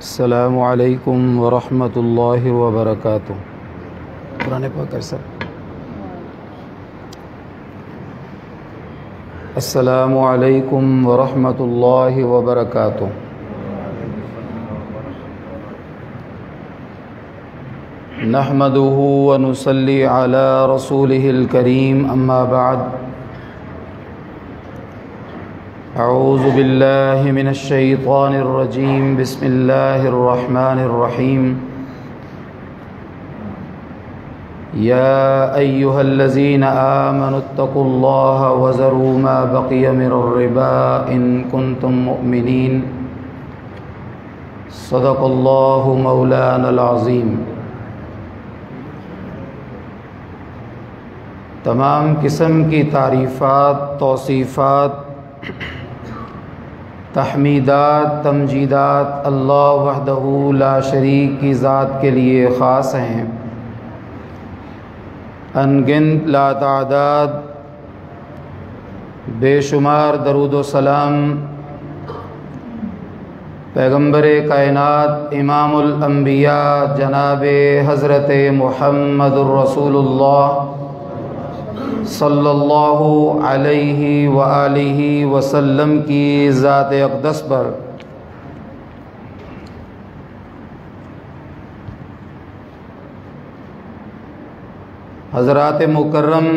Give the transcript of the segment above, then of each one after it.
السلام علیکم ورحمۃ اللہ وبرکاتہ۔ قرآن پاک ہے سر۔ السلام علیکم ورحمۃ اللہ وبرکاتہ۔ نحمده ونصلی علی رسولہ الکریم، اما بعد، اعوذ باللہ من الشیطان الرجیم، بسم اللہ الرحمن الرحیم۔ یا ایہا الذین آمنوا اتقوا اللہ وذروا ما بقی من الربا ان کنتم مؤمنین، صدق اللہ مولانا العظیم۔ تمام قسم کی تعریفات، توصیفات، تحمیدات، تمجیدات اللہ وحدہ لا شریک کی ذات کے لیے خاص ہیں۔ انگنت لا تعداد بے شمار درود و سلام پیغمبر کائنات، امام الانبیاء، جناب حضرت محمد الرسول اللہ صلی اللہ علیہ وآلہ وسلم کی ذات اقدس پر، حضرات مکرم،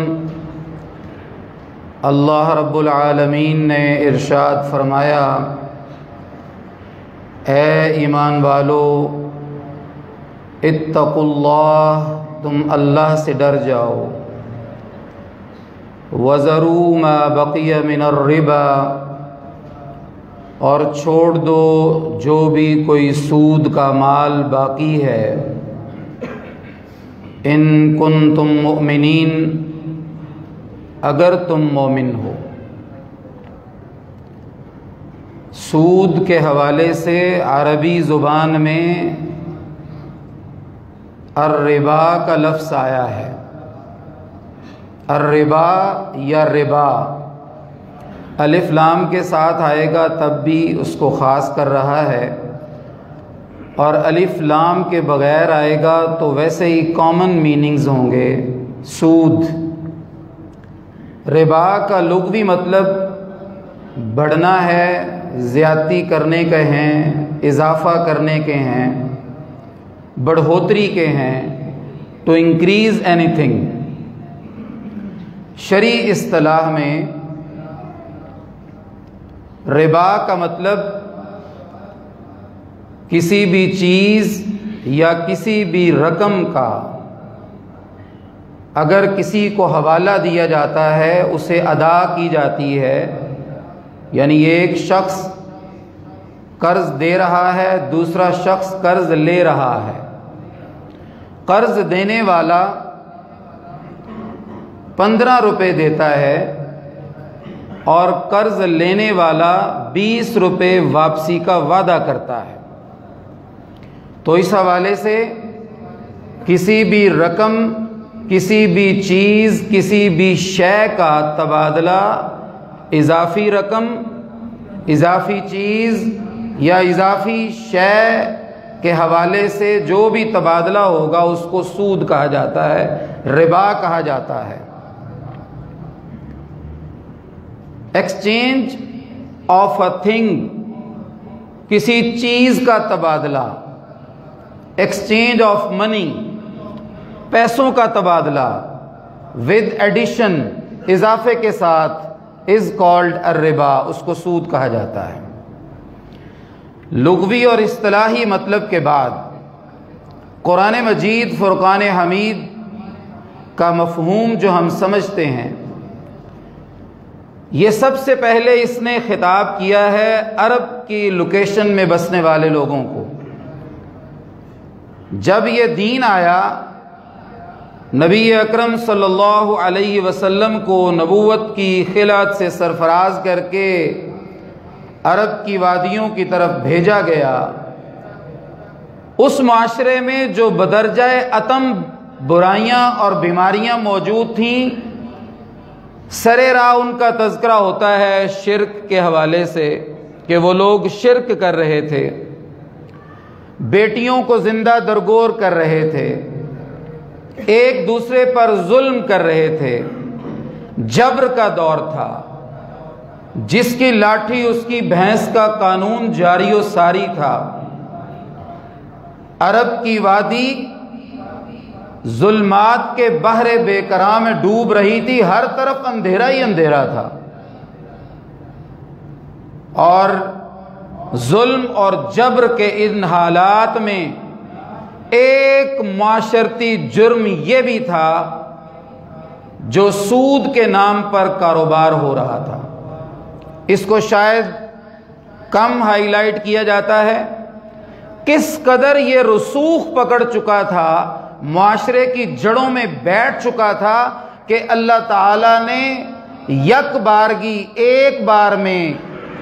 اللہ رب العالمین نے ارشاد فرمایا، اے ایمان والو، اتقوا اللہ، تم اللہ سے ڈر جاؤ، وَذَرُوا مَا بَقِيَ مِنَ الرِّبَا، اور چھوڑ دو جو بھی کوئی سود کا مال باقی ہے، ان کنتم مؤمنین، اگر تم مومن ہو۔ سود کے حوالے سے عربی زبان میں الربا کا لفظ آیا ہے۔ الربا یا ربا الف لام کے ساتھ آئے گا تب بھی اس کو خاص کر رہا ہے، اور الف لام کے بغیر آئے گا تو ویسے ہی کامن میننگز ہوں گے۔ سود، ربا کا لغوی مطلب بڑھنا ہے، زیادتی کرنے کے ہیں، اضافہ کرنے کے ہیں، بڑھوتری کے ہیں، ٹو انکریز اینی تھنگ۔ شرعی اصطلاح میں ربا کا مطلب کسی بھی چیز یا کسی بھی رقم کا اگر کسی کو حوالہ دیا جاتا ہے، اسے ادا کی جاتی ہے، یعنی ایک شخص قرض دے رہا ہے، دوسرا شخص قرض لے رہا ہے۔ قرض دینے والا 15 روپے دیتا ہے اور قرض لینے والا 20 روپے واپسی کا وعدہ کرتا ہے۔ تو اس حوالے سے کسی بھی رقم، کسی بھی چیز، کسی بھی شے کا تبادلہ، اضافی رقم، اضافی چیز یا اضافی شے کے حوالے سے جو بھی تبادلہ ہوگا اس کو سود کہا جاتا ہے، ربا کہا جاتا ہے۔ ایکسچینج آف اے تھنگ، کسی چیز کا تبادلہ، ایکسچینج آف منی، پیسوں کا تبادلہ، ود ایڈیشن، اضافے کے ساتھ، از کالڈ الربا، اس کو سود کہا جاتا ہے۔ لغوی اور اصطلاحی مطلب کے بعد قرآن مجید فرقان حمید کا مفہوم جو ہم سمجھتے ہیں، یہ سب سے پہلے اس نے خطاب کیا ہے عرب کی لوکیشن میں بسنے والے لوگوں کو۔ جب یہ دین آیا، نبی اکرم صلی اللہ علیہ وسلم کو نبوت کی خلعت سے سرفراز کر کے عرب کی وادیوں کی طرف بھیجا گیا، اس معاشرے میں جو بدرجہ اتم برائیاں اور بیماریاں موجود تھیں، سرے راہ ان کا تذکرہ ہوتا ہے شرک کے حوالے سے کہ وہ لوگ شرک کر رہے تھے۔ بیٹیوں کو زندہ درگور کر رہے تھے، ایک دوسرے پر ظلم کر رہے تھے، جبر کا دور تھا، جس کی لاٹھی اس کی بھینس کا قانون جاری و ساری تھا۔ عرب کی وادی ظلمات کے بحر بے قرار میں ڈوب رہی تھی، ہر طرف اندھیرا ہی اندھیرا تھا، اور ظلم اور جبر کے ان حالات میں ایک معاشرتی جرم یہ بھی تھا جو سود کے نام پر کاروبار ہو رہا تھا۔ اس کو شاید کم ہائی لائٹ کیا جاتا ہے، کس قدر یہ رسوخ پکڑ چکا تھا، معاشرے کی جڑوں میں بیٹھ چکا تھا کہ اللہ تعالیٰ نے یک بارگی ایک بار میں،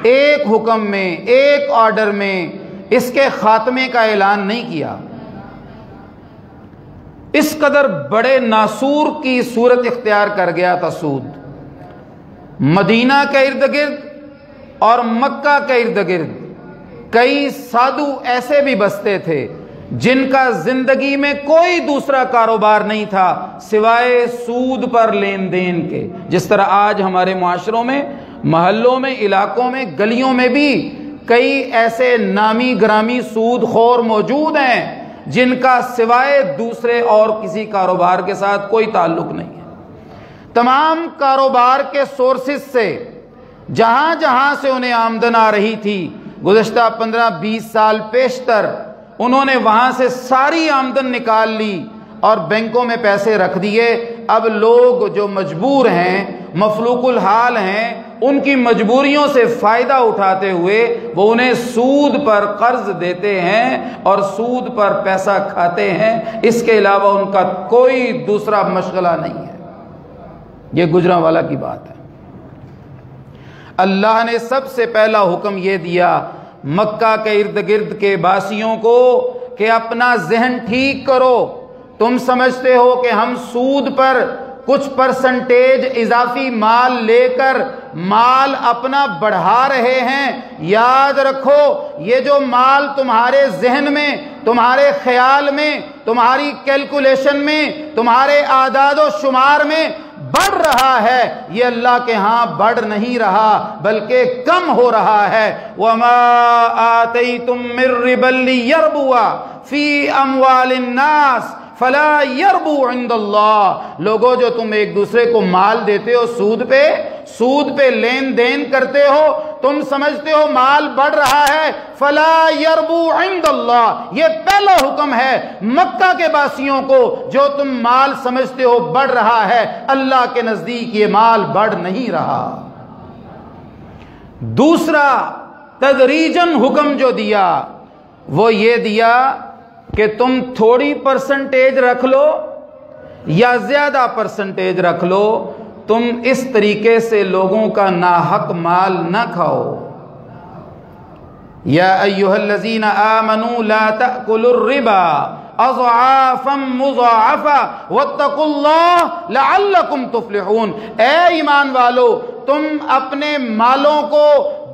ایک حکم میں، ایک آرڈر میں اس کے خاتمے کا اعلان نہیں کیا۔ اس قدر بڑے ناسور کی صورت اختیار کر گیا تھا سود۔ مدینہ کے ارد گرد اور مکہ کے ارد گرد کئی سادھو ایسے بھی بستے تھے جن کا زندگی میں کوئی دوسرا کاروبار نہیں تھا سوائے سود پر لین دین کے۔ جس طرح آج ہمارے معاشروں میں، محلوں میں، علاقوں میں، گلیوں میں بھی کئی ایسے نامی گرامی سود خور موجود ہیں جن کا سوائے دوسرے اور کسی کاروبار کے ساتھ کوئی تعلق نہیں ہے۔ تمام کاروبار کے سورسز سے جہاں جہاں سے انہیں آمدن آ رہی تھی، گزشتہ 15-20 سال پیشتر انہوں نے وہاں سے ساری آمدن نکال لی اور بینکوں میں پیسے رکھ دیے۔ اب لوگ جو مجبور ہیں، مفلوق الحال ہیں، ان کی مجبوریوں سے فائدہ اٹھاتے ہوئے وہ انہیں سود پر قرض دیتے ہیں اور سود پر پیسہ کھاتے ہیں، اس کے علاوہ ان کا کوئی دوسرا مشغلہ نہیں ہے۔ یہ گجرانوالہ کی بات ہے۔ اللہ نے سب سے پہلا حکم یہ دیا مکہ کے ارد گرد کے باسیوں کو کہ اپنا ذہن ٹھیک کرو۔ تم سمجھتے ہو کہ ہم سود پر کچھ پرسنٹیج اضافی مال لے کر مال اپنا بڑھا رہے ہیں، یاد رکھو یہ جو مال تمہارے ذہن میں، تمہارے خیال میں، تمہاری کیلکولیشن میں، تمہارے اعداد و شمار میں بڑھ رہا ہے، یہ اللہ کے ہاں بڑھ نہیں رہا بلکہ کم ہو رہا ہے۔ وَمَا آتَيْتُم مِّن رِّبًا لِّيَرْبُوَ فِي أَمْوَالِ النَّاسِ فَلَا يَرْبُو عِندَ اللَّهِ۔ لوگوں جو تم ایک دوسرے کو مال دیتے ہو سود پہ لین دین کرتے ہو، تم سمجھتے ہو مال بڑھ رہا ہے، فَلَا يَرْبُو عِندَ اللَّهِ، یہ پہلا حکم ہے مکہ کے باسیوں کو۔ جو تم مال سمجھتے ہو بڑھ رہا ہے، اللہ کے نزدیک یہ مال بڑھ نہیں رہا۔ دوسرا تدریجاً حکم جو دیا وہ یہ دیا کہ تم تھوڑی پرسنٹیج رکھ لو یا زیادہ پرسنٹیج رکھ لو، تم اس طریقے سے لوگوں کا ناحق مال نہ کھاؤ۔ یا ایھا الذین آمنوا لا تأکلوا الربا اضعافا مضاعفا واتقوا اللہ لعلکم تفلحون۔ اے ایمان والو، تم اپنے مالوں کو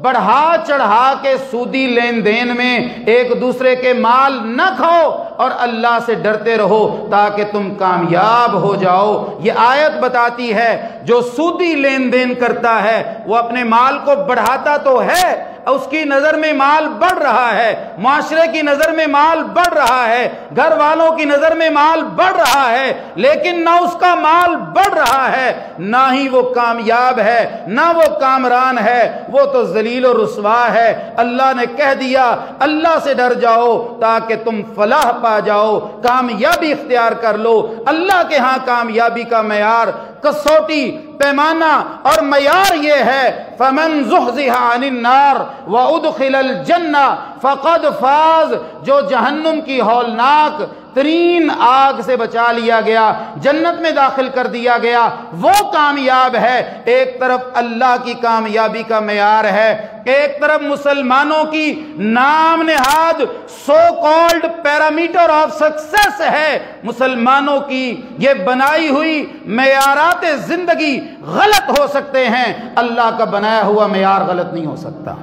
بڑھا چڑھا کے سودی لین دین میں ایک دوسرے کے مال نہ کھاؤ اور اللہ سے ڈرتے رہو تاکہ تم کامیاب ہو جاؤ۔ یہ آیت بتاتی ہے جو سودی لین دین کرتا ہے وہ اپنے مال کو بڑھاتا تو ہے، اس کی نظر میں مال بڑھ رہا ہے، معاشرے کی نظر میں مال بڑھ رہا ہے، گھر والوں کی نظر میں مال بڑھ رہا ہے، لیکن نہ اس کا مال بڑھ رہا ہے، نہ ہی وہ کامیاب ہے، نہ وہ کامران ہے، وہ تو ذلیل و رسوا ہے۔ اللہ نے کہہ دیا اللہ سے ڈر جاؤ تاکہ تم فلاح پا جاؤ، کامیابی اختیار کر لو۔ اللہ کے ہاں کامیابی کا معیار، کسوٹی، پیمانہ اور معیار یہ ہے فَمَنْ زُحْزِحَ عَنِ النَّارِ وَأُدْخِلَ الْجَنَّةَ فَقَدْ فَازَ، جو جہنم کی ہولناک ترین آگ سے بچا لیا گیا، جنت میں داخل کر دیا گیا، وہ کامیاب ہے۔ ایک طرف اللہ کی کامیابی کا معیار ہے، ایک طرف مسلمانوں کی نام نہاد so called parameter of success ہے۔ مسلمانوں کی یہ بنائی ہوئی معیارات زندگی غلط ہو سکتے ہیں، اللہ کا بنایا ہوا معیار غلط نہیں ہو سکتا۔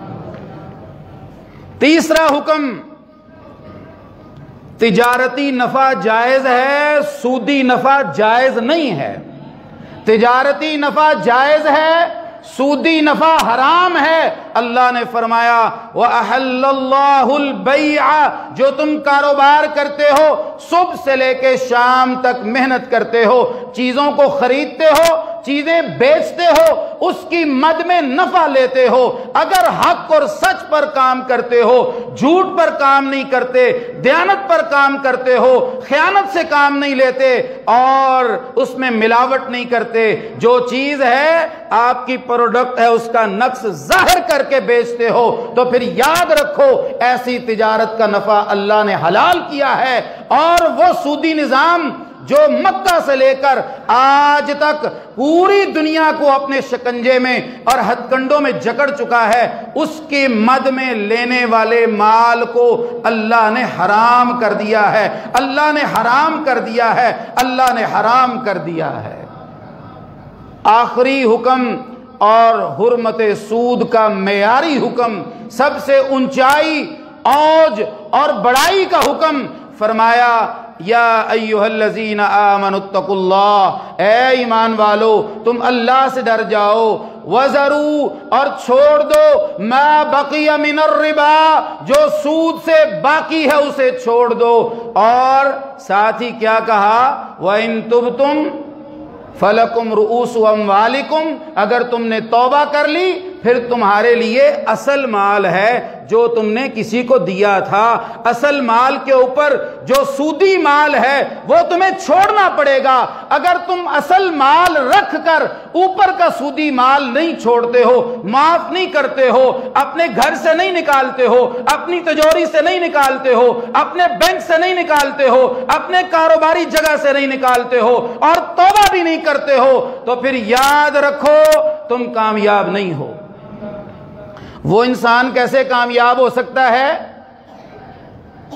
تیسرا حکم تجارتی نفع جائز ہے، سودی نفع جائز نہیں ہے۔ تجارتی نفع جائز ہے، سودی نفع حرام ہے۔ اللہ نے فرمایا وَأَحَلَّ اللَّهُ الْبَيْعَ، جو تم کاروبار کرتے ہو، صبح سے لے کے شام تک محنت کرتے ہو، چیزوں کو خریدتے ہو، چیزیں بیچتے ہو، اس کی مد میں نفع لیتے ہو، اگر حق اور سچ پر کام کرتے ہو، جھوٹ پر کام نہیں کرتے، دیانت پر کام کرتے ہو، خیانت سے کام نہیں لیتے اور اس میں ملاوٹ نہیں کرتے، جو چیز ہے آپ کی پروڈکٹ ہے اس کا نقص ظاہر کر کے بیچتے ہو، تو پھر یاد رکھو ایسی تجارت کا نفع اللہ نے حلال کیا ہے۔ اور وہ سودی نظام جو مکہ سے لے کر آج تک پوری دنیا کو اپنے شکنجے میں اور ہتھ کنڈوں میں جکڑ چکا ہے، اس کی مد میں لینے والے مال کو اللہ نے حرام کر دیا ہے، اللہ نے حرام کر دیا ہے، اللہ نے حرام کر دیا ہے۔ آخری حکم اور حرمت سود کا معیاری حکم، سب سے اونچائی، اوج اور بڑائی کا حکم فرمایا یا ایھا الذین آمنوا اتقوا اللہ، اے ایمان والو تم اللہ سے ڈر جاؤ، وذروا اور چھوڑ دو ما بقی من الربا، جو سود سے باقی ہے اسے چھوڑ دو، اور ساتھ ہی کیا کہا وَإِن تُبْتُمْ فَلَكُمْ رُؤُوسُ أَمْوَالِكُمْ، اگر تم نے توبہ کر لی پھر تمہارے لیے اصل مال ہے جو تم نے کسی کو دیا تھا، اصل مال کے اوپر جو سودی مال ہے وہ تمہیں چھوڑنا پڑے گا۔ اگر تم اصل مال رکھ کر اوپر کا سودی مال نہیں چھوڑتے ہو، معاف نہیں کرتے ہو، اپنے گھر سے نہیں نکالتے ہو، اپنی تجوری سے نہیں نکالتے ہو، اپنے بینک سے نہیں نکالتے ہو، اپنے کاروباری جگہ سے نہیں نکالتے ہو، اور توبہ بھی نہیں کرتے ہو، تو پھر یاد رکھو تم کامیاب نہیں ہو۔ وہ انسان کیسے کامیاب ہو سکتا ہے؟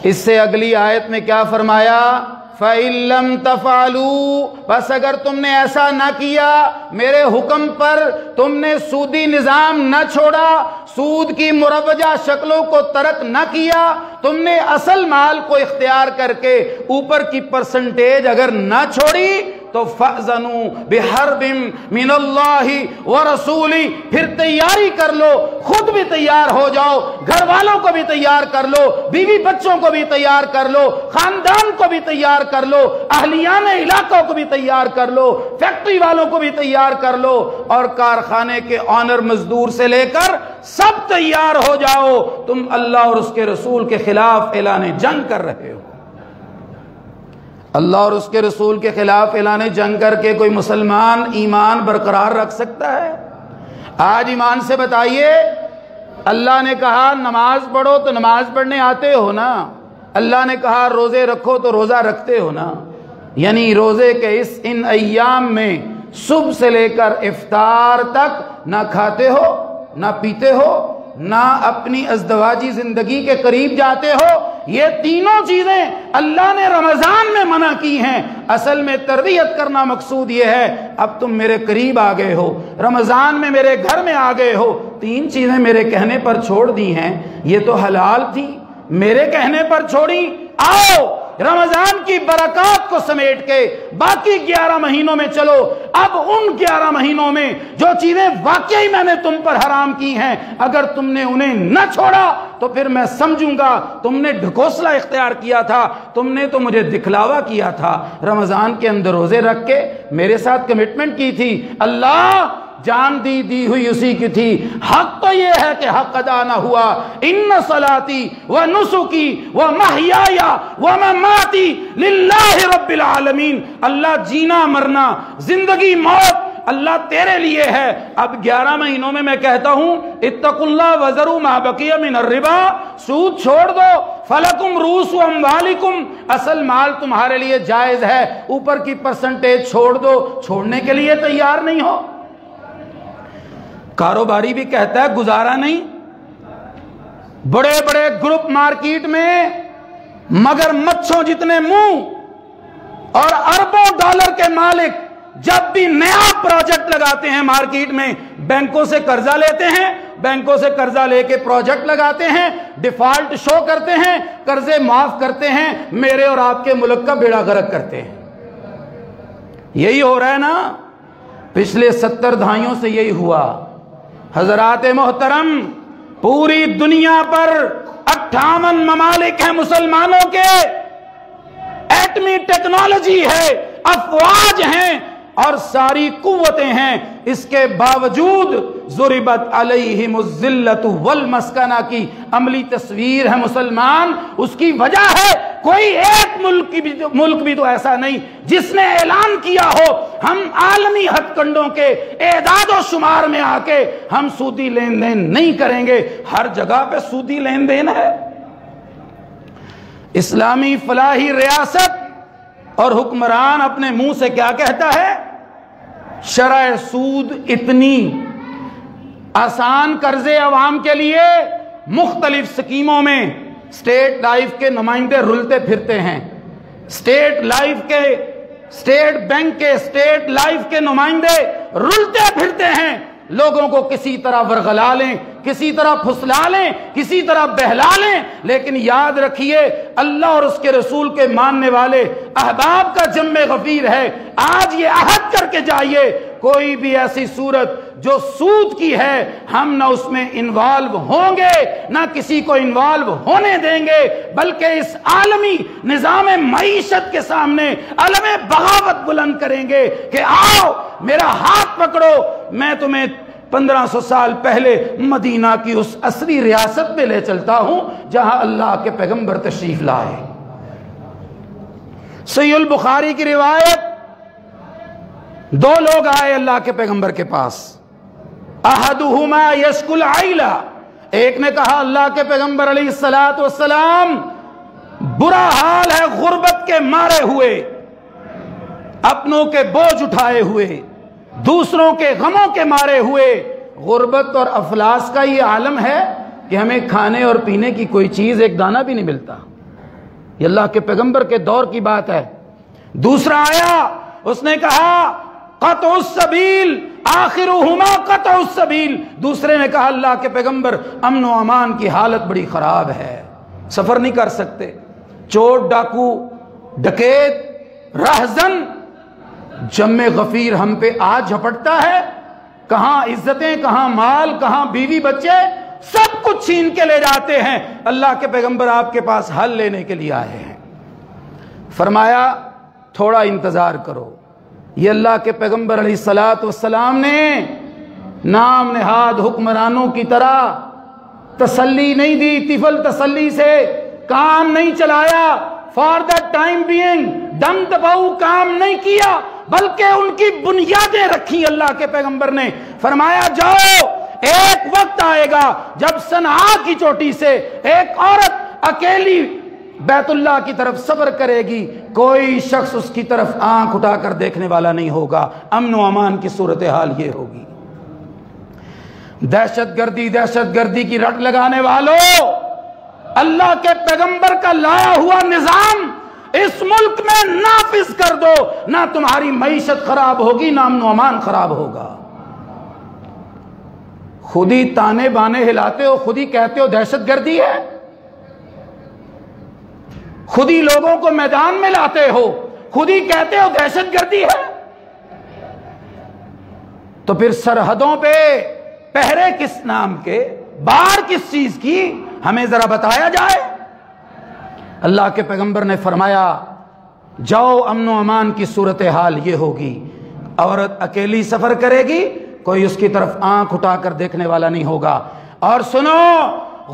اس سے اگلی آیت میں کیا فرمایا فَإِن لَّمْ تَفْعَلُوا، بس اگر تم نے ایسا نہ کیا، میرے حکم پر تم نے سودی نظام نہ چھوڑا، سود کی مروجہ شکلوں کو ترک نہ کیا، تم نے اصل مال کو اختیار کر کے اوپر کی پرسنٹیج اگر نہ چھوڑی، تو فَأْذَنُوا بِحَرْبٍ مِّنَ اللَّهِ وَرَسُولِهِ، پھر تیاری کر لو، خود بھی تیار ہو جاؤ، گھر والوں کو بھی تیار کر لو، بیوی بچوں کو بھی تیار کر لو، خاندان کو بھی تیار کر لو، اہلیان علاقوں کو بھی تیار کر لو، فیکٹری والوں کو بھی تیار کر لو، اور کارخانے کے آنر مزدور سے لے کر سب تیار ہو جاؤ، تم اللہ اور اس کے رسول کے خلاف اعلان جنگ کر رہے ہو۔ اللہ اور اس کے رسول کے خلاف اعلان جنگ کر کے کوئی مسلمان ایمان برقرار رکھ سکتا ہے؟ آج ایمان سے بتائیے، اللہ نے کہا نماز پڑھو تو نماز پڑھنے آتے ہو نا، اللہ نے کہا روزے رکھو تو روزہ رکھتے ہو نا، یعنی روزے کے ان ایام میں صبح سے لے کر افطار تک نہ کھاتے ہو، نہ پیتے ہو، نہ اپنی ازدواجی زندگی کے قریب جاتے ہو، یہ تینوں چیزیں اللہ نے رمضان میں منع کی ہیں۔ اصل میں تربیت کرنا مقصود یہ ہے، اب تم میرے قریب آ گئے ہو، رمضان میں میرے گھر میں آ گئے ہو، تین چیزیں میرے کہنے پر چھوڑ دی ہیں، یہ تو حلال تھی، میرے کہنے پر چھوڑی، آؤ رمضان کی برکات کو سمیٹ کے باقی 11 مہینوں میں چلو۔ اب ان 11 مہینوں میں جو چیزیں واقعی میں نے تم پر حرام کی ہیں، اگر تم نے انہیں نہ چھوڑا تو پھر میں سمجھوں گا تم نے ڈھکوسلا اختیار کیا تھا، تم نے تو مجھے دکھلاوا کیا تھا۔ رمضان کے اندر روزے رکھ کے میرے ساتھ کمٹمنٹ کی تھی، اللہ جان دی ہوئی اسی کی تھی، حق تو یہ ہے کہ حق ادا نہ ہوا۔ ان صلاتی و نسکی و محیای و مماتی للہ رب العالمین، اللہ جینا مرنا زندگی موت اللہ تیرے لیے ہے۔ اب 11 مہینوں میں کہتا ہوں اتقوا اللہ وذروا ما بقی من الربا، سود چھوڑ دو، فلکم رؤوس اموالکم، اصل مال تمہارے لیے جائز ہے، اوپر کی پرسنٹیج چھوڑ دو، چھوڑنے کے لیے تیار نہیں ہو۔ کاروباری بھی کہتا ہے گزارا نہیں، بڑے بڑے گروپ مارکیٹ میں مگر مچھوں جتنے منہ اور اربوں ڈالر کے مالک جب بھی نیا پروجیکٹ لگاتے ہیں مارکیٹ میں، بینکوں سے قرضہ لیتے ہیں، بینکوں سے قرضہ لے کے پروجیکٹ لگاتے ہیں، ڈیفالٹ شو کرتے ہیں، قرضے معاف کرتے ہیں، میرے اور آپ کے ملک کا بیڑا غرق کرتے ہیں۔ یہی ہو رہا ہے نا، پچھلے 70 دہائیوں سے یہی ہوا۔ حضرات محترم، پوری دنیا پر 58 ممالک ہیں مسلمانوں کے، ایٹمی ٹیکنالوجی ہے، افواج ہیں اور ساری قوتیں ہیں، اس کے باوجود ضربت علیہم الذلۃ والمسکنہ کی عملی تصویر ہے مسلمان۔ اس کی وجہ ہے کوئی ایک ملک بھی تو ایسا نہیں جس نے اعلان کیا ہو ہم عالمی ہتھ کنڈوں کے اعداد و شمار میں آ کے ہم سودی لین دین نہیں کریں گے۔ ہر جگہ پہ سودی لین دین ہے۔ اسلامی فلاحی ریاست اور حکمران اپنے منہ سے کیا کہتا ہے؟ شرح سود اتنی، آسان قرضے عوام کے لیے، مختلف سکیموں میں اسٹیٹ لائف کے نمائندے رلتے پھرتے ہیں، اسٹیٹ بینک کے اسٹیٹ لائف کے نمائندے رلتے پھرتے ہیں، لوگوں کو کسی طرح ورغلا لیں، کسی طرح پھسلا لیں، کسی طرح بہلا لیں، لیکن یاد رکھیے اللہ اور اس کے رسول کے ماننے والے احباب کا جمع غفیر ہے۔ آج یہ عہد کر کے جائیے، کوئی بھی ایسی صورت جو سود کی ہے ہم نہ اس میں انوالو ہوں گے، نہ کسی کو انوالو ہونے دیں گے، بلکہ اس عالمی نظام معیشت کے سامنے علم بغاوت بلند کریں گے کہ آؤ میرا ہاتھ پکڑو، میں تمہیں 1500 سال پہلے مدینہ کی اس عصری ریاست میں لے چلتا ہوں جہاں اللہ کے پیغمبر تشریف لائے۔ صحیح البخاری کی روایت، 2 لوگ آئے اللہ کے پیغمبر کے پاس، احدہما یشکو العیلہ، ایک نے کہا اللہ کے پیغمبر علیہ السلام برا حال ہے غربت کے مارے ہوئے، اپنوں کے بوجھ اٹھائے ہوئے، دوسروں کے غموں کے مارے ہوئے۔ غربت اور افلاس کا یہ عالم ہے کہ ہمیں کھانے اور پینے کی کوئی چیز ایک دانہ بھی نہیں ملتا، یہ اللہ کے پیغمبر کے دور کی بات ہے۔ دوسرا آیا، اس نے کہا قطع السبیل آخرہما قطع السبیل، دوسرے نے کہا اللہ کے پیغمبر امن و امان کی حالت بڑی خراب ہے، سفر نہیں کر سکتے، چور ڈاکو ڈکیت رہزن جمع غفیر ہم پہ آج جھپٹتا ہے، کہاں عزتیں، کہاں مال، کہاں بیوی بچے، سب کچھ چھین کے لے جاتے ہیں۔ اللہ کے پیغمبر آپ کے پاس حل لینے کے لیے آئے ہیں۔ فرمایا تھوڑا انتظار کرو۔ یہ اللہ کے پیغمبر علیہ السلام نے نام نہاد حکمرانوں کی طرح تسلی نہیں دی، طفل تسلی سے کام نہیں چلایا، فار دا ٹائم بینگ دم دباؤ کام نہیں کیا، بلکہ ان کی بنیادیں رکھی۔ اللہ کے پیغمبر نے فرمایا جاؤ، ایک وقت آئے گا جب صنعاء کی چوٹی سے ایک عورت اکیلی بیت اللہ کی طرف سفر کرے گی، کوئی شخص اس کی طرف آنکھ اٹھا کر دیکھنے والا نہیں ہوگا، امن و امان کی صورتحال یہ ہوگی۔ دہشت گردی کی رٹ لگانے والوں، اللہ کے پیغمبر کا لایا ہوا نظام اس ملک میں نافذ کر دو، نہ تمہاری معیشت خراب ہوگی، نہ امن و امان خراب ہوگا۔ خود ہی تانے بانے ہلاتے ہو، خود ہی کہتے ہو دہشت گردی ہے، خود ہی لوگوں کو میدان میں لاتے ہو، خود ہی کہتے ہو دہشت گردی ہے، تو پھر سرحدوں پہ پہرے کس نام کے، بار کس چیز کی، ہمیں ذرا بتایا جائے۔ اللہ کے پیغمبر نے فرمایا جاؤ، امن و امان کی صورتحال یہ ہوگی، عورت اکیلی سفر کرے گی، کوئی اس کی طرف آنکھ اٹھا کر دیکھنے والا نہیں ہوگا۔ اور سنو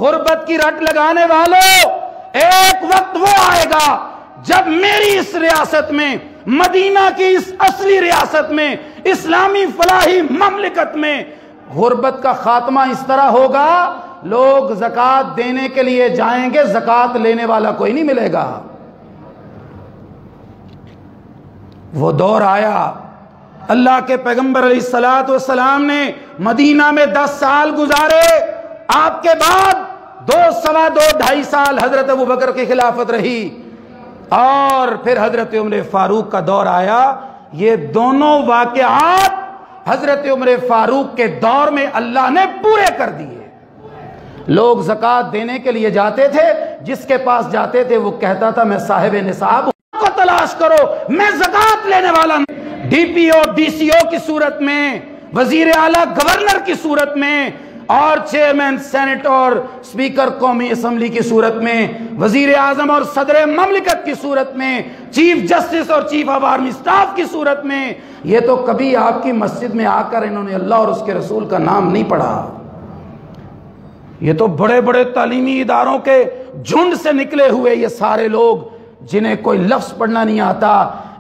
غربت کی رٹ لگانے والوں، ایک وقت وہ آئے گا جب میری اس ریاست میں، مدینہ کی اس اصلی ریاست میں، اسلامی فلاحی مملکت میں غربت کا خاتمہ اس طرح ہوگا، لوگ زکوٰۃ دینے کے لیے جائیں گے، زکوٰۃ لینے والا کوئی نہیں ملے گا۔ وہ دور آیا، اللہ کے پیغمبر علیہ السلام نے مدینہ میں 10 سال گزارے، آپ کے بعد 2 سوا 2 ڈھائی سال حضرت ابوبکر کی خلافت رہی، اور پھر حضرت عمر فاروق کا دور آیا۔ یہ دونوں واقعات حضرت عمر فاروق کے دور میں اللہ نے پورے کر دیے۔ لوگ زکوٰۃ دینے کے لیے جاتے تھے، جس کے پاس جاتے تھے وہ کہتا تھا میں صاحب نصاب کو تلاش کرو، میں زکوٰۃ لینے والا نہیں۔ D P O D C او کی صورت میں، وزیر اعلیٰ گورنر کی صورت میں، اور چیئرمین سینٹ اور سپیکر قومی اسمبلی کی صورت میں، وزیر اعظم اور صدر مملکت کی صورت میں، چیف جسٹس اور چیف آف آرمی اسٹاف کی صورت میں، یہ تو کبھی آپ کی مسجد میں آ کر انہوں نے اللہ اور اس کے رسول کا نام نہیں پڑھا۔ یہ تو بڑے بڑے تعلیمی اداروں کے جھنڈ سے نکلے ہوئے یہ سارے لوگ، جنہیں کوئی لفظ پڑھنا نہیں آتا،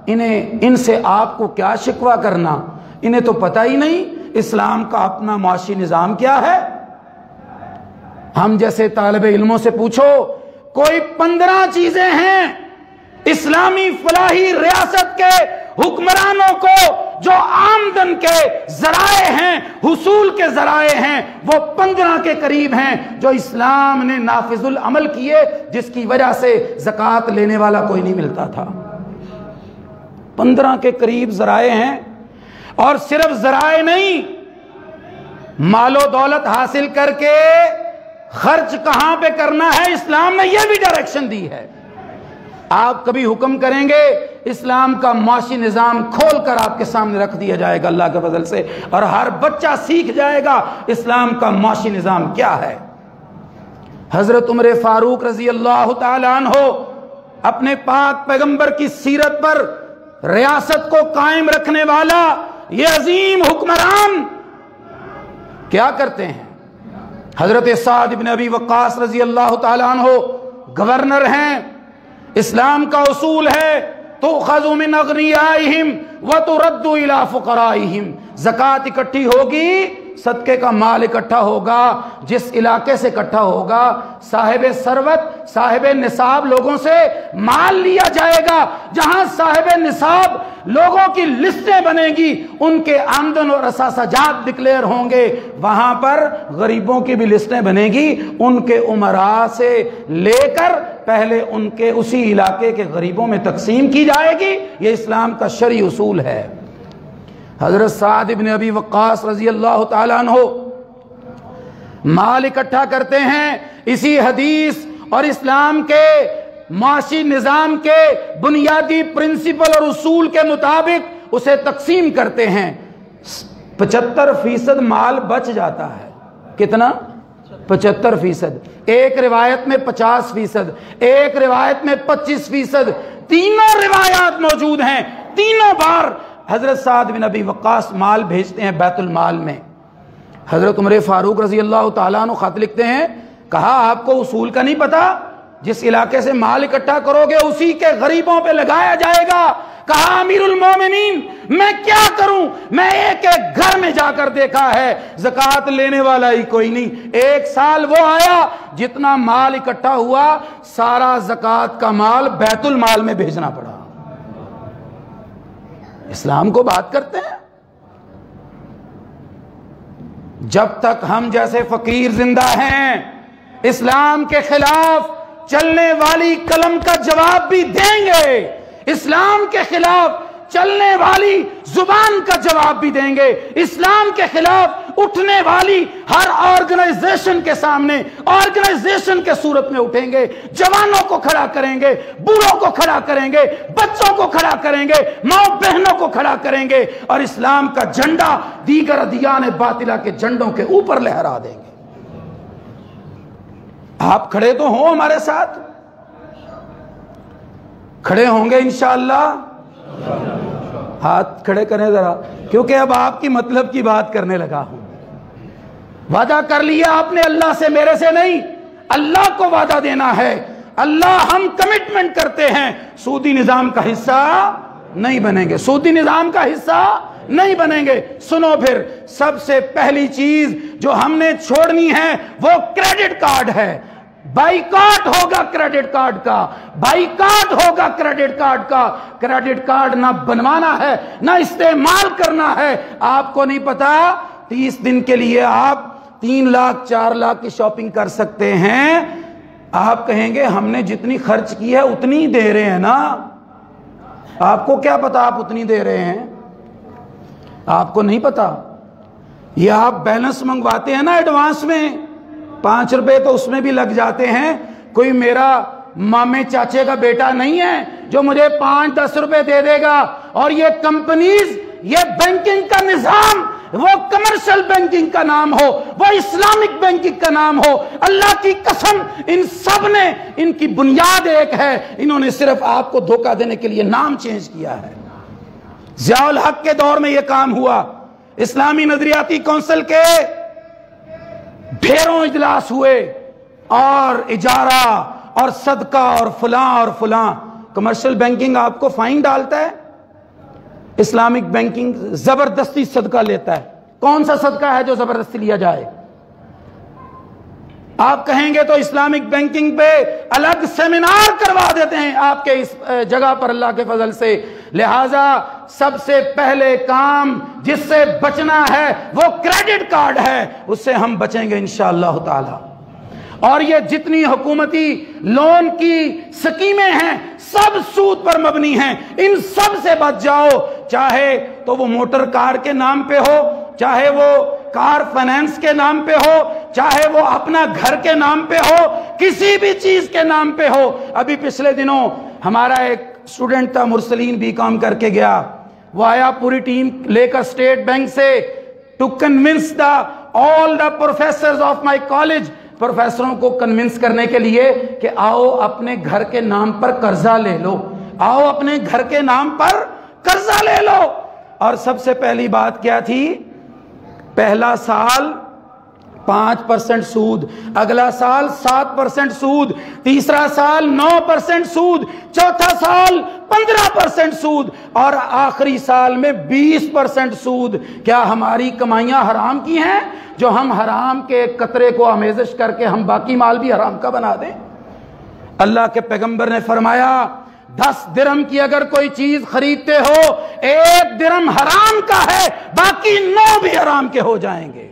ان سے آپ کو کیا شکوہ کرنا؟ انہیں تو پتہ ہی نہیں اسلام کا اپنا معاشی نظام کیا ہے۔ ہم جیسے طالب علموں سے پوچھو، کوئی 15 چیزیں ہیں اسلامی فلاحی ریاست کے حکمرانوں کو جو آمدن کے ذرائع ہیں، حصول کے ذرائع ہیں، وہ 15 کے قریب ہیں جو اسلام نے نافذ العمل کیے، جس کی وجہ سے زکوٰۃ لینے والا کوئی نہیں ملتا تھا۔ 15 کے قریب ذرائع ہیں، اور صرف ذرائع نہیں، مال و دولت حاصل کر کے خرچ کہاں پہ کرنا ہے، اسلام نے یہ بھی ڈائریکشن دی ہے۔ آپ کبھی حکم کریں گے، اسلام کا معاشی نظام کھول کر آپ کے سامنے رکھ دیا جائے گا اللہ کے فضل سے، اور ہر بچہ سیکھ جائے گا اسلام کا معاشی نظام کیا ہے۔ حضرت عمر فاروق رضی اللہ تعالیٰ عنہ اپنے پاک پیغمبر کی سیرت پر ریاست کو قائم رکھنے والا یہ عظیم حکمران کیا کرتے ہیں؟ حضرت سعد بن ابی وقاص رضی اللہ تعالیٰ عنہ گورنر ہیں۔ اسلام کا اصول ہے تؤخذ من اغنیائہم وترد الی فقرائہم، زکوٰۃ اکٹھی ہوگی، صدقے کا مال اکٹھا ہوگا، جس علاقے سے اکٹھا ہوگا صاحب ثروت صاحب نصاب لوگوں سے مال لیا جائے گا۔ جہاں صاحب نصاب لوگوں کی لسٹیں بنے گی، ان کے آمدن اور اثاثہ جات ڈکلیئر ہوں گے، وہاں پر غریبوں کی بھی لسٹیں بنے گی، ان کے امراء سے لے کر پہلے ان کے اسی علاقے کے غریبوں میں تقسیم کی جائے گی۔ یہ اسلام کا شرعی اصول ہے۔ حضرت سعد بن ابی وقاص رضی اللہ تعالیٰ عنہ مال اکٹھا کرتے ہیں، اسی حدیث اور اسلام کے معاشی نظام کے بنیادی پرنسپل اور اصول کے مطابق اسے تقسیم کرتے ہیں۔ 75% مال بچ جاتا ہے۔ کتنا؟ 75%۔ ایک روایت میں 50%، ایک روایت میں 25%، تینوں روایات موجود ہیں۔ تینوں بار حضرت سعد بن ابی وقاص مال بھیجتے ہیں بیت المال میں۔ حضرت عمر فاروق رضی اللہ تعالیٰ عنہ خط لکھتے ہیں، کہا آپ کو اصول کا نہیں پتا؟ جس علاقے سے مال اکٹھا کرو گے اسی کے غریبوں پہ لگایا جائے گا۔ کہا امیر المومنین میں کیا کروں؟ میں ایک ایک گھر میں جا کر دیکھا ہے، زکوٰۃ لینے والا ہی کوئی نہیں۔ ایک سال وہ آیا، جتنا مال اکٹھا ہوا سارا زکوٰۃ کا مال بیت المال میں بھیجنا پڑا۔ اسلام کو بات کرتے ہیں؟ جب تک ہم جیسے فقیر زندہ ہیں، اسلام کے خلاف چلنے والی قلم کا جواب بھی دیں گے، اسلام کے خلاف چلنے والی زبان کا جواب بھی دیں گے، اسلام کے خلاف اٹھنے والی ہر آرگنائزیشن کے سامنے آرگنائزیشن کے صورت میں اٹھیں گے، جوانوں کو کھڑا کریں گے، بوڑھوں کو کھڑا کریں گے، بچوں کو کھڑا کریں گے، ماں بہنوں کو کھڑا کریں گے، اور اسلام کا جھنڈا دیگر ادیان باطلہ کے جھنڈوں کے اوپر لہرا دیں گے۔ آپ کھڑے تو ہوں ہمارے ساتھ؟ کھڑے ہوں گے انشاءاللہ؟ ہاتھ کھڑے کریں ذرا، کیونکہ اب آپ کی مطلب کی بات کرنے لگا ہوں۔ وعدہ کر لیا آپ نے اللہ سے، میرے سے نہیں، اللہ کو وعدہ دینا ہے۔ اللہ ہم کمٹمنٹ کرتے ہیں، سودی نظام کا حصہ نہیں بنیں گے، سودی نظام کا حصہ نہیں بنیں گے۔ سنو پھر، سب سے پہلی چیز جو ہم نے چھوڑنی ہے وہ کریڈٹ کارڈ ہے۔ بائیکاٹ ہوگا کریڈٹ کارڈ کا، بائیکاٹ ہوگا کریڈٹ کارڈ کا۔ کریڈٹ کارڈ نہ بنوانا ہے نہ استعمال کرنا ہے۔ آپ کو نہیں پتا 30 دن کے لیے آپ 3 لاکھ 4 لاکھ کی شاپنگ کر سکتے ہیں۔ آپ کہیں گے ہم نے جتنی خرچ کی ہے اتنی دے رہے ہیں نا۔ آپ کو کیا پتا آپ اتنی دے رہے ہیں؟ آپ کو نہیں پتا؟ یہ آپ بیلنس منگواتے ہیں نا ایڈوانس میں، 5 روپے تو اس میں بھی لگ جاتے ہیں. کوئی میرا مامے چاچے کا بیٹا نہیں ہے جو مجھے 5-10 روپے دے دے گا. اور یہ کمپنیز، یہ بینکنگ کا نظام، وہ کمرشل بینکنگ کا نام ہو، وہ اسلامک بینکنگ کا نام ہو، اللہ کی قسم ان سب نے، ان کی بنیاد ایک ہے. انہوں نے صرف آپ کو دھوکہ دینے کے لیے نام چینج کیا ہے. ضیاء الحق کے دور میں یہ کام ہوا. اسلامی نظریاتی کونسل کے ڈھیروں اجلاس ہوئے، اور اجارہ اور صدقہ اور فلاں اور فلاں. کمرشل بینکنگ آپ کو فائن ڈالتا ہے، اسلامک بینکنگ زبردستی صدقہ لیتا ہے. کون سا صدقہ ہے جو زبردستی لیا جائے؟ آپ کہیں گے تو اسلامک بینکنگ پہ الگ سیمینار کروا دیتے ہیں آپ کے اس جگہ پر اللہ کے فضل سے. لہٰذا سب سے پہلے کام جس سے بچنا ہے وہ کریڈٹ کارڈ ہے، اس سے ہم بچیں گے انشاءاللہ تعالی. اور یہ جتنی حکومتی لون کی سکیمیں ہیں سب سود پر مبنی ہیں، ان سب سے بچ جاؤ. چاہے تو وہ موٹر کار کے نام پہ ہو، چاہے وہ کار فائنینس کے نام پہ ہو، چاہے وہ اپنا گھر کے نام پہ ہو، کسی بھی چیز کے نام پہ ہو. ابھی پچھلے دنوں ہمارا ایک اسٹوڈنٹ تھا، مرسلین بی کام کر کے گیا. وہ آیا پوری ٹیم لے کر اسٹیٹ بینک سے to convince all the professors of my college, پروفیسروں کو کنونس کرنے کے لیے کہ آؤ اپنے گھر کے نام پر قرضہ لے لو، آؤ اپنے گھر کے نام پر قرضہ لے لو. اور سب سے پہلی بات کیا تھی؟ پہلا سال 5% سود، اگلا سال 7% سود، تیسرا سال 9% سود، چوتھا سال 15% سود، اور آخری سال میں 20% سود. کیا ہماری کمائیاں حرام کی ہیں جو ہم حرام کے قطرے کو آمیزش کر کے ہم باقی مال بھی حرام کا بنا دیں؟ اللہ کے پیغمبر نے فرمایا 10 درہم کی اگر کوئی چیز خریدتے ہو، 1 درہم حرام کا ہے، باقی 9 بھی حرام کے ہو جائیں گے.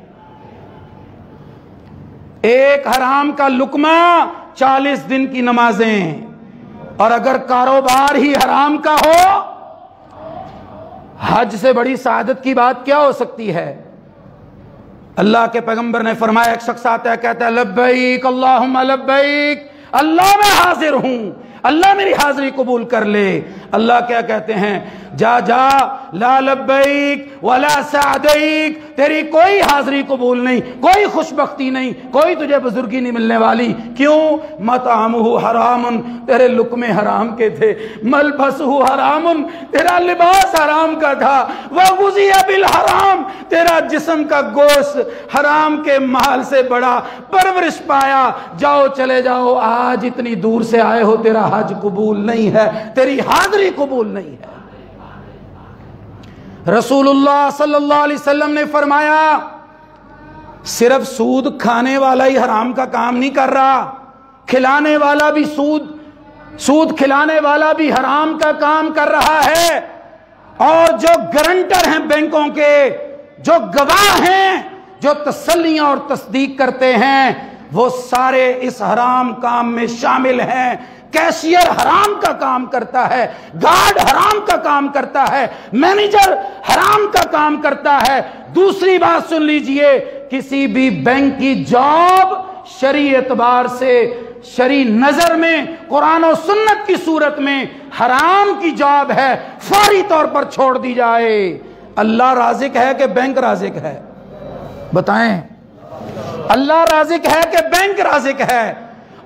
ایک حرام کا لقمہ 40 دن کی نمازیں. اور اگر کاروبار ہی حرام کا ہو، حج سے بڑی سعادت کی بات کیا ہو سکتی ہے؟ اللہ کے پیغمبر نے فرمایا، ایک شخص آتا ہے کہتا ہے لبیک اللہم لبیک، اللہ میں حاضر ہوں، اللہ میری حاضری قبول کر لے. اللہ کیا کہتے ہیں؟ جا جا، لا لبیک ولا سعدیک، تیری کوئی حاضری قبول نہیں، کوئی خوشبختی نہیں، کوئی تجھے بزرگی نہیں ملنے والی. کیوں؟ مطعمہ حرام، تیرے لقمے حرام کے تھے، ملبسہ حرام، تیرا لباس حرام کا تھا، وغذی بالحرام، تیرا جسم کا گوشت حرام کے مال سے بڑا پرورش پایا. جاؤ چلے جاؤ، آج اتنی دور سے آئے ہو، تیرا حج قبول نہیں ہے، تیری حاضری قبول نہیں ہے. رسول اللہ صلی اللہ علیہ وسلم نے فرمایا صرف سود کھانے والا ہی حرام کا کام نہیں کر رہا، کھلانے والا بھی سود کھلانے والا بھی حرام کا کام کر رہا ہے. اور جو گارنٹر ہیں بینکوں کے، جو گواہ ہیں، جو تسلیاں اور تصدیق کرتے ہیں، وہ سارے اس حرام کام میں شامل ہیں. کیشیئر حرام کا کام کرتا ہے، گارڈ حرام کا کام کرتا ہے، مینیجر حرام کا کام کرتا ہے. دوسری بات سن لیجئے، کسی بھی بینک کی جاب شرعی اعتبار سے، شرعی نظر میں، قرآن و سنت کی صورت میں حرام کی جاب ہے، فوری طور پر چھوڑ دی جائے. اللہ رازق ہے کہ بینک رازق ہے؟ بتائیں. اللہ رازق ہے کہ بینک رازق ہے؟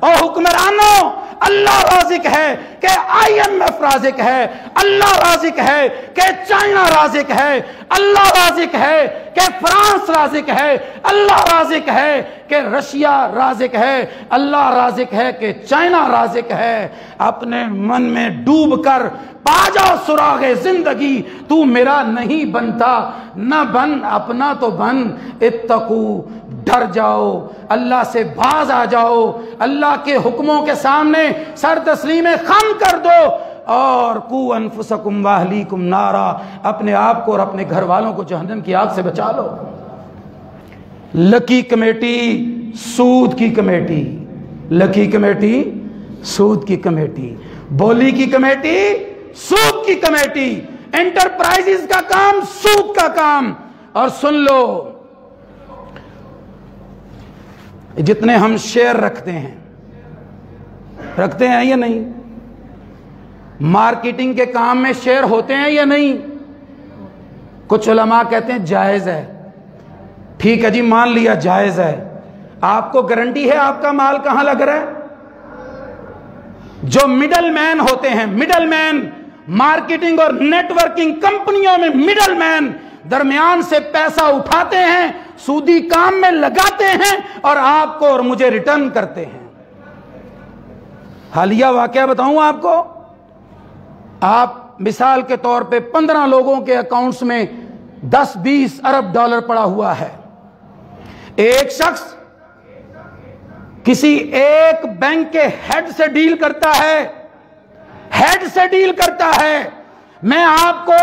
اور حکمرانوں، اللہ رازق ہے کہ IMF رازق ہے، اللہ رازق ہے کہ چائنا رازق ہے، اللہ رازق ہے کہ فرانس رازق ہے، اللہ رازق ہے کہ رشیا رازق ہے، اللہ رازق ہے کہ چائنا رازق ہے. اپنے من میں ڈوب کر پا جاؤ سراغ زندگی، تو میرا نہیں بنتا، نہ بن، اپنا تو بن. اتقو، ڈر جاؤ، اللہ سے باز آ جاؤ، اللہ کے حکموں کے سامنے سر تسلیم خم کر دو. اور قو انفسکم واہلیکم نارا، اپنے آپ کو اور اپنے گھر والوں کو جہنم کی آگ سے بچا لو. لکی کمیٹی، سود کی کمیٹی، لکی کمیٹی، سود کی کمیٹی، بولی کی کمیٹی، سود کی کمیٹی، انٹرپرائزز کا کام سود کا کام. اور سن لو، جتنے ہم شیئر رکھتے ہیں یا نہیں؟ مارکیٹنگ کے کام میں شیئر ہوتے ہیں یا نہیں؟ کچھ علماء کہتے ہیں جائز ہے. ٹھیک ہے جی، مان لیا جائز ہے. آپ کو گارنٹی ہے آپ کا مال کہاں لگ رہا ہے؟ جو مڈل مین ہوتے ہیں، مڈل مین مارکیٹنگ اور نیٹ ورکنگ کمپنیوں میں مڈل مین درمیان سے پیسہ اٹھاتے ہیں، سودی کام میں لگاتے ہیں اور آپ کو اور مجھے ریٹرن کرتے ہیں. حالیہ واقعہ بتاؤں آپ کو. آپ مثال کے طور پہ 15 لوگوں کے اکاؤنٹس میں 10-20 ارب ڈالر پڑا ہوا ہے. ایک شخص کسی ایک بینک کے ہیڈ سے ڈیل کرتا ہے، میں آپ کو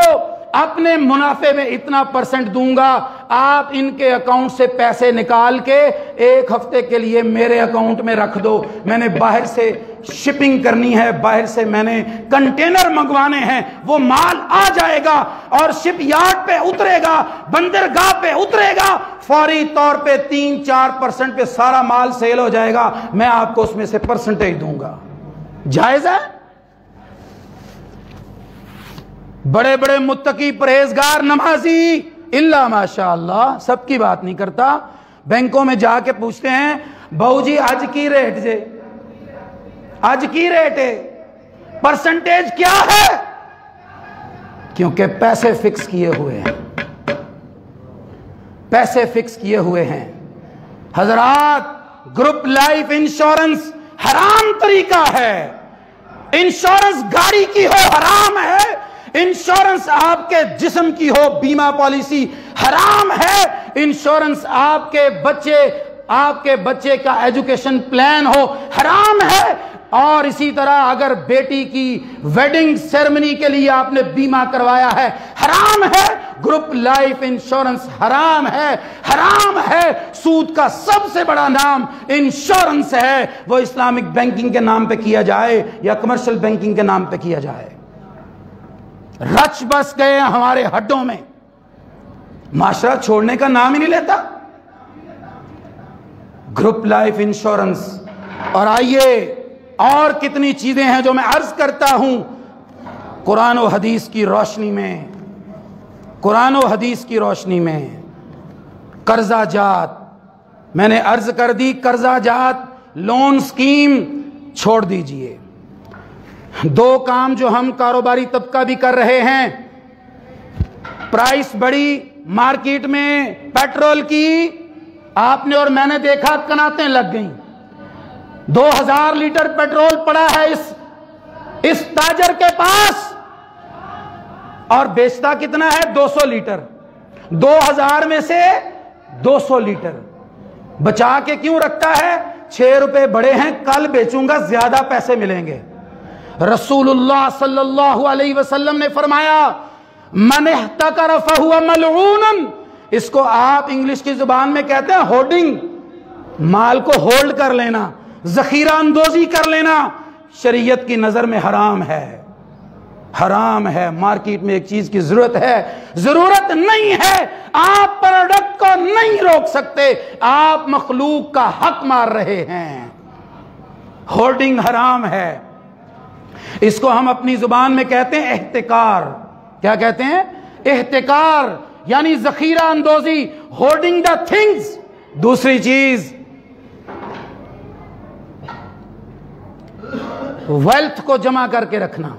اپنے منافع میں اتنا پرسنٹ دوں گا، آپ ان کے اکاؤنٹ سے پیسے نکال کے 1 ہفتے کے لیے میرے اکاؤنٹ میں رکھ دو. میں نے باہر سے شپنگ کرنی ہے، باہر سے میں نے کنٹینر منگوانے ہیں، وہ مال آ جائے گا اور شپ یارڈ پہ اترے گا، بندرگاہ پہ اترے گا، فوری طور پہ 3-4% پہ سارا مال سیل ہو جائے گا، میں آپ کو اس میں سے پرسنٹیج دوں گا. جائز ہے؟ بڑے بڑے متقی پرہیزگار نمازی الا ماشاء اللہ، سب کی بات نہیں کرتا، بینکوں میں جا کے پوچھتے ہیں بہو جی آج کی ریٹ جے، آج کی ریٹ ہے، پرسنٹیج کیا ہے؟ کیونکہ پیسے فکس کیے ہوئے ہیں، پیسے فکس کیے ہوئے ہیں. حضرات، گروپ لائف انشورنس حرام طریقہ ہے. انشورنس گاڑی کی ہو حرام ہے، انشورنس آپ کے جسم کی ہو بیمہ پالیسی حرام ہے، انشورنس آپ کے بچے کا ایجوکیشن پلان ہو حرام ہے. اور اسی طرح اگر بیٹی کی ویڈنگ سیرمنی کے لیے آپ نے بیمہ کروایا ہے حرام ہے. گروپ لائف انشورنس حرام ہے، حرام ہے. سود کا سب سے بڑا نام انشورنس ہے، وہ اسلامک بینکنگ کے نام پہ کیا جائے یا کمرشل بینکنگ کے نام پہ کیا جائے. رچ بس گئے ہمارے ہڈوں میں، معاشرہ چھوڑنے کا نام ہی نہیں لیتا. Group life insurance. اور آئیے اور کتنی چیزیں ہیں جو میں عرض کرتا ہوں قرآن و حدیث کی روشنی میں. قرآن و حدیث کی روشنی میں قرضہ جات، میں نے عرض کر دی قرضہ جات لون سکیم چھوڑ دیجئے. 2 کام جو ہم کاروباری طبقہ بھی کر رہے ہیں، پرائس بڑی مارکیٹ میں پیٹرول کی، آپ نے اور میں نے دیکھا کناتیں لگ گئیں. 2000 لیٹر پیٹرول پڑا ہے اس تاجر کے پاس اور بیچتا کتنا ہے؟ 200 لیٹر. 2000 میں سے 200 لیٹر بچا کے کیوں رکھتا ہے؟ 6 روپے بڑے ہیں، کل بیچوں گا زیادہ پیسے ملیں گے. رسول اللہ صلی اللہ علیہ وسلم نے فرمایا من احتکر فہو ملعون. اس کو آپ انگلش کی زبان میں کہتے ہیں ہولڈنگ، مال کو ہولڈ کر لینا، ذخیرہ اندوزی کر لینا، شریعت کی نظر میں حرام ہے. حرام ہے. مارکیٹ میں ایک چیز کی ضرورت نہیں ہے، آپ پروڈکٹ کو نہیں روک سکتے، آپ مخلوق کا حق مار رہے ہیں. ہولڈنگ حرام ہے. اس کو ہم اپنی زبان میں کہتے ہیں احتکار. کیا کہتے ہیں؟ احتکار، یعنی ذخیرہ اندوزی، ہولڈنگ دا تھنگز. دوسری چیز ویلتھ کو جمع کر کے رکھنا.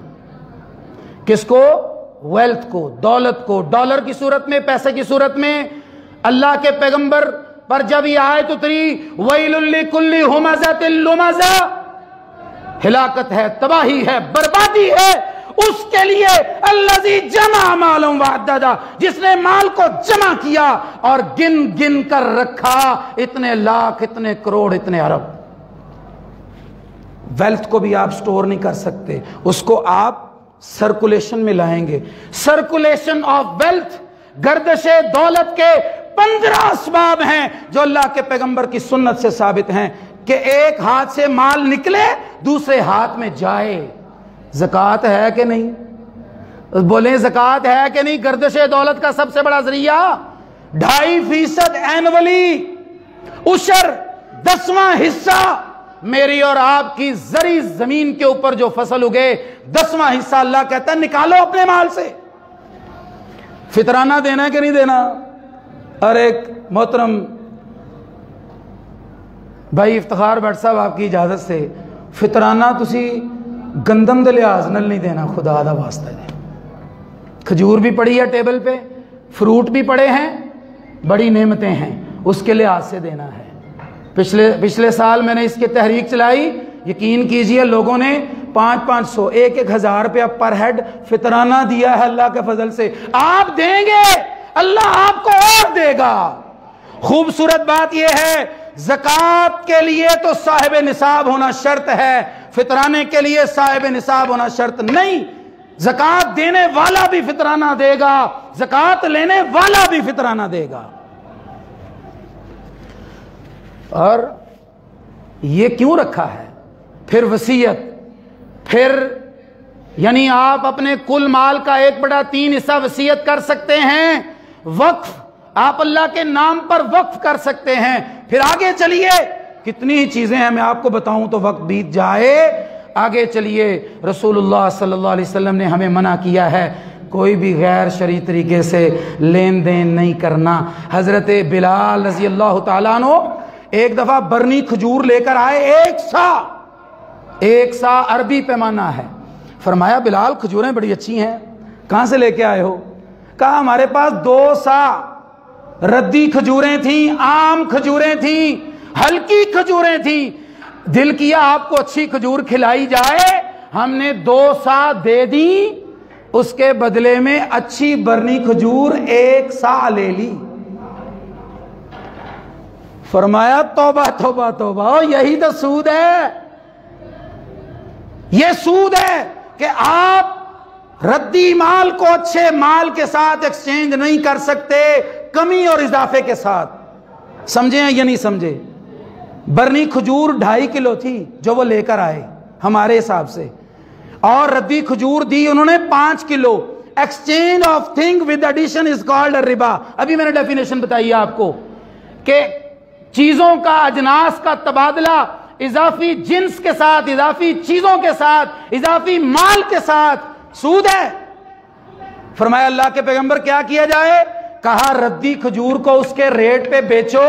کس کو؟ ویلتھ کو، دولت کو، ڈالر کی صورت میں، پیسے کی صورت میں. اللہ کے پیغمبر پر جب یہ آیت اتری وَيْلٌ لِكُلِّ هُمَزَةٍ لُمَزَةٍ، ہلاکت ہے، تباہی ہے، بربادی ہے اس کے لیے الذی جمع مالا وعددا، جس نے مال کو جمع کیا اور گن گن کر رکھا، اتنے لاکھ، اتنے کروڑ، اتنے ارب. ویلتھ کو بھی آپ سٹور نہیں کر سکتے، اس کو آپ سرکولیشن میں لائیں گے. سرکولیشن آف ویلتھ، گردش دولت کے 15 اسباب ہیں جو اللہ کے پیغمبر کی سنت سے ثابت ہیں کہ ایک ہاتھ سے مال نکلے دوسرے ہاتھ میں جائے. زکوٰۃ ہے کہ نہیں؟ بولیں زکوٰۃ ہے کہ نہیں گردش دولت کا سب سے بڑا ذریعہ؟ 2.5% اینولی عشر، 10واں حصہ میری اور آپ کی زرعی زمین کے اوپر جو فصل اگے 10واں حصہ اللہ کہتا ہے نکالو اپنے مال سے۔ فطرانہ دینا ہے کہ نہیں دینا؟ اور ایک محترم بھائی افتخار بٹ صاحب آپ کی اجازت سے فطرانہ تسی گندم دے لحاظ نل نہیں دینا، خدا دا واسطہ دے۔ کھجور بھی پڑی ہے ٹیبل پہ، فروٹ بھی پڑے ہیں، بڑی نعمتیں ہیں، اس کے لحاظ سے دینا ہے۔ پچھلے سال میں نے اس کی تحریک چلائی، یقین کیجئے لوگوں نے 500 1,000 روپیہ پر ہیڈ فطرانہ دیا ہے اللہ کے فضل سے۔ آپ دیں گے اللہ آپ کو اور دے گا۔ خوبصورت بات یہ ہے زکوٰۃ کے لیے تو صاحب نصاب ہونا شرط ہے، فطرانے کے لیے صاحب نصاب ہونا شرط نہیں۔ زکوٰۃ دینے والا بھی فطرانہ دے گا، زکوٰۃ لینے والا بھی فطرانہ دے گا۔ اور یہ کیوں رکھا ہے؟ پھر وصیت، پھر یعنی آپ اپنے کل مال کا 1/3 حصہ وصیت کر سکتے ہیں، وقف آپ اللہ کے نام پر وقف کر سکتے ہیں۔ پھر آگے چلیے، کتنی ہی چیزیں ہیں، میں آپ کو بتاؤں تو وقت بیت جائے۔ آگے چلیے، رسول اللہ صلی اللہ علیہ وسلم نے ہمیں منع کیا ہے کوئی بھی غیر شرعی طریقے سے لین دین نہیں کرنا۔ حضرت بلال رضی اللہ تعالیٰ عنہ ایک دفعہ برنی کھجور لے کر آئے، 1 سا عربی پیمانہ ہے۔ فرمایا بلال کھجوریں بڑی اچھی ہیں، کہاں سے لے کے آئے ہو؟ کہا ہمارے پاس 2 سا ردی کھجوریں تھیں، عام کھجوریں تھیں، ہلکی کھجوریں تھیں، دل کیا آپ کو اچھی کھجور کھلائی جائے، ہم نے 2 سا دے دی، اس کے بدلے میں اچھی برنی کھجور 1 سا لے لی۔ فرمایا توبہ توبہ توبہ، یہی تو سود ہے، یہ سود ہے کہ آپ ردی مال کو اچھے مال کے ساتھ ایکسچینج نہیں کر سکتے، کمی اور اضافے کے ساتھ۔ سمجھے یا نہیں سمجھے؟ برنی کھجور 2.5 کلو تھی جو وہ لے کر آئے ہمارے حساب سے، اور ردی کھجور دی انہوں نے 5 کلو۔ Exchange of thing with addition is called ربا۔ ابھی میں نے ڈیفینیشن بتائی آپ کو کہ چیزوں کا، اجناس کا تبادلہ اضافی جنس کے ساتھ، اضافی چیزوں کے ساتھ، اضافی مال کے ساتھ سود ہے۔ فرمایا اللہ کے پیغمبر کیا کیا جائے؟ کہا ردی کھجور کو اس کے ریٹ پہ بیچو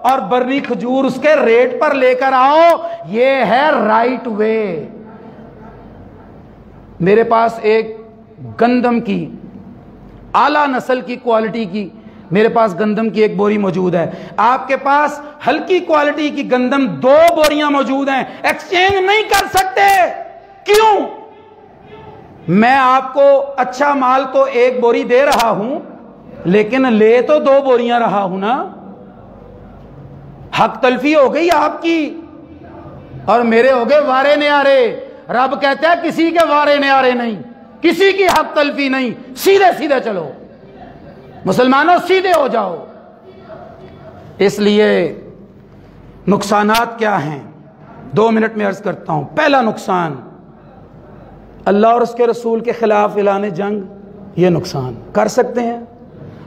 اور برنی کھجور اس کے ریٹ پر لے کر آؤ، یہ ہے رائٹ وے۔ میرے پاس ایک گندم کی اعلیٰ نسل کی کوالٹی کی میرے پاس گندم کی 1 بوری موجود ہے، آپ کے پاس ہلکی کوالٹی کی گندم 2 بوریاں موجود ہیں، ایکسچینج نہیں کر سکتے۔ کیوں؟ میں آپ کو اچھا مال تو 1 بوری دے رہا ہوں، لیکن لے تو 2 بوریاں رہا ہوں نا۔ حق تلفی ہو گئی آپ کی، اور میرے ہو گئے وارے نیارے۔ رب کہتا ہے کسی کے وارے نیارے نہیں، کسی کی حق تلفی نہیں، سیدھے سیدھے چلو مسلمانوں، سیدھے ہو جاؤ۔ اس لیے نقصانات کیا ہیں 2 منٹ میں عرض کرتا ہوں۔ پہلا نقصان، اللہ اور اس کے رسول کے خلاف اعلان جنگ، یہ نقصان کر سکتے ہیں،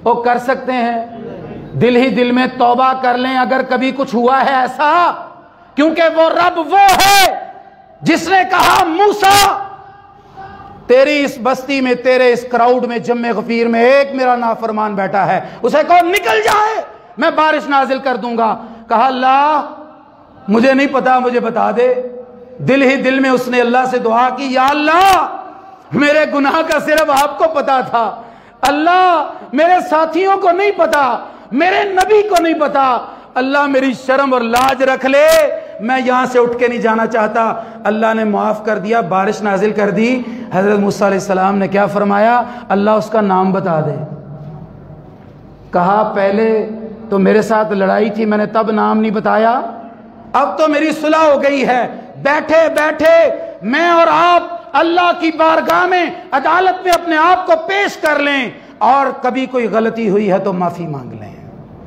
وہ کر سکتے ہیں، دل ہی دل میں توبہ کر لیں اگر کبھی کچھ ہوا ہے ایسا، کیونکہ وہ رب وہ ہے جس نے کہا موسیٰ تیری اس بستی میں، تیرے اس کراؤڈ میں، جم غفیر میں ایک میرا نافرمان بیٹھا ہے، اسے کہو نکل جائے، میں بارش نازل کر دوں گا۔ کہا اللہ مجھے نہیں پتا، مجھے بتا دے۔ دل ہی دل میں اس نے اللہ سے دعا کی، یا اللہ میرے گناہ کا صرف آپ کو پتا تھا، اللہ میرے ساتھیوں کو نہیں پتا، میرے نبی کو نہیں پتا، اللہ میری شرم اور لاج رکھ لے، میں یہاں سے اٹھ کے نہیں جانا چاہتا۔ اللہ نے معاف کر دیا، بارش نازل کر دی۔ حضرت موسیٰ علیہ السلام نے کیا فرمایا؟ اللہ اس کا نام بتا دے۔ کہا پہلے تو میرے ساتھ لڑائی تھی، میں نے تب نام نہیں بتایا، اب تو میری صلح ہو گئی ہے، بیٹھے بیٹھے میں اور آپ اللہ کی بارگاہ میں، عدالت میں اپنے آپ کو پیش کر لیں، اور کبھی کوئی غلطی ہوئی ہے تو معافی مانگ لیں،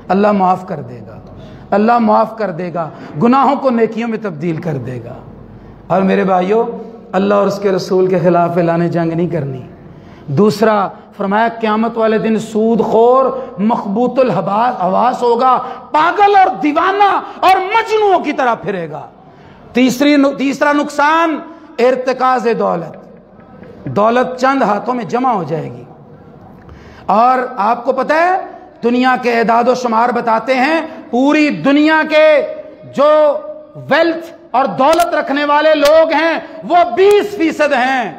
اللہ معاف کر دے گا، اللہ معاف کر دے گا، گناہوں کو نیکیوں میں تبدیل کر دے گا۔ اور میرے بھائیوں، اللہ اور اس کے رسول کے خلاف اعلان جنگ نہیں کرنی، دوسرا فرمایا قیامت والے دن سود خور مخبوط الحواس ہوگا، پاگل اور دیوانہ اور مجنوں کی طرح پھرے گا۔ تیسرا نقصان ارتکاز دولت، دولت چند ہاتھوں میں جمع ہو جائے گی۔ اور آپ کو پتہ ہے دنیا کے اعداد و شمار بتاتے ہیں پوری دنیا کے جو ویلتھ اور دولت رکھنے والے لوگ ہیں وہ 20% ہیں،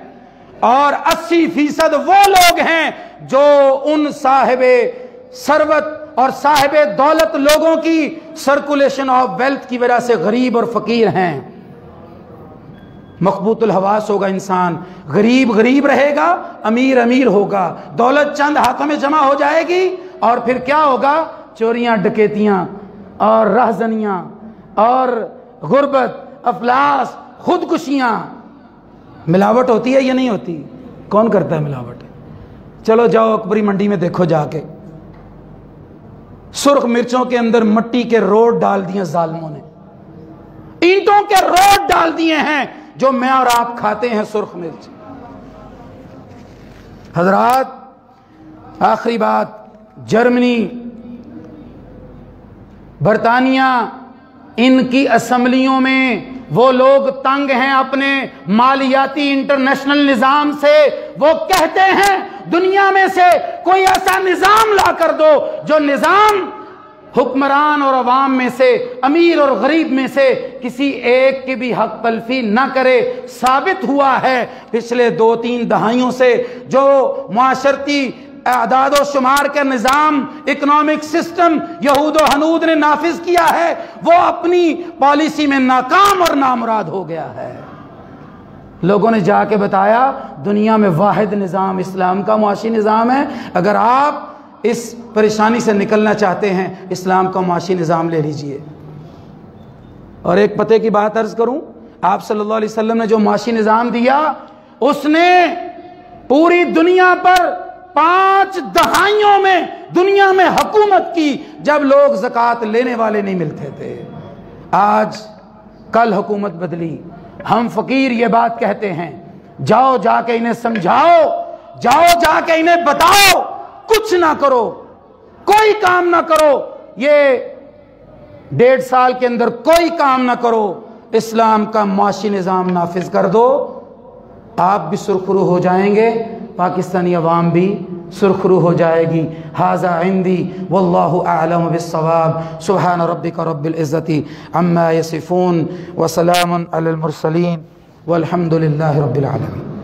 اور 80% وہ لوگ ہیں جو ان صاحب ثروت اور صاحب دولت لوگوں کی سرکولیشن آف ویلتھ کی وجہ سے غریب اور فقیر ہیں۔ مخبوط الحواس ہوگا انسان، غریب غریب رہے گا، امیر امیر ہوگا، دولت چند ہاتھوں میں جمع ہو جائے گی، اور پھر کیا ہوگا؟ چوریاں ڈکیتیاں اور رہزنیاں اور غربت، افلاس، خودکشیاں۔ ملاوٹ ہوتی ہے یا نہیں ہوتی؟ کون کرتا ہے ملاوٹ؟ چلو جاؤ اکبری منڈی میں دیکھو جا کے، سرخ مرچوں کے اندر مٹی کے روڈ ڈال دیے ظالموں نے، اینٹوں کے روڈ ڈال دیے ہیں جو میں اور آپ کھاتے ہیں سرخ مرچ۔ حضرات آخری بات، جرمنی، برطانیہ، ان کی اسمبلیوں میں وہ لوگ تنگ ہیں اپنے مالیاتی انٹرنیشنل نظام سے، وہ کہتے ہیں دنیا میں سے کوئی ایسا نظام لا کر دو جو نظام حکمران اور عوام میں سے، امیر اور غریب میں سے کسی ایک کی بھی حق تلفی نہ کرے۔ ثابت ہوا ہے پچھلے 2-3 دہائیوں سے جو معاشرتی اعداد و شمار کا نظام، اکنامک سسٹم یہود و ہنود نے نافذ کیا ہے، وہ اپنی پالیسی میں ناکام اور نامراد ہو گیا ہے۔ لوگوں نے جا کے بتایا دنیا میں واحد نظام اسلام کا معاشی نظام ہے، اگر آپ اس پریشانی سے نکلنا چاہتے ہیں اسلام کا معاشی نظام لے لیجئے۔ اور ایک پتے کی بات عرض کروں، آپ صلی اللہ علیہ وسلم نے جو معاشی نظام دیا، اس نے پوری دنیا پر 5 دہائیوں میں دنیا میں حکومت کی جب لوگ زکوٰۃ لینے والے نہیں ملتے تھے۔ آج کل حکومت بدلی، ہم فقیر یہ بات کہتے ہیں، جاؤ جا کے انہیں سمجھاؤ، جاؤ جا کے انہیں بتاؤ، کچھ نہ کرو، کوئی کام نہ کرو، یہ 1.5 سال کے اندر کوئی کام نہ کرو، اسلام کا معاشی نظام نافذ کر دو، آپ بھی سرخرو ہو جائیں گے، پاکستانی عوام بھی سرخرو ہو جائے گی۔ ھذا عندی واللہ اعلم بالصواب۔ سبحان ربک رب العزت عما یصفون وسلام علی المرسلین والحمد للہ رب العالمین۔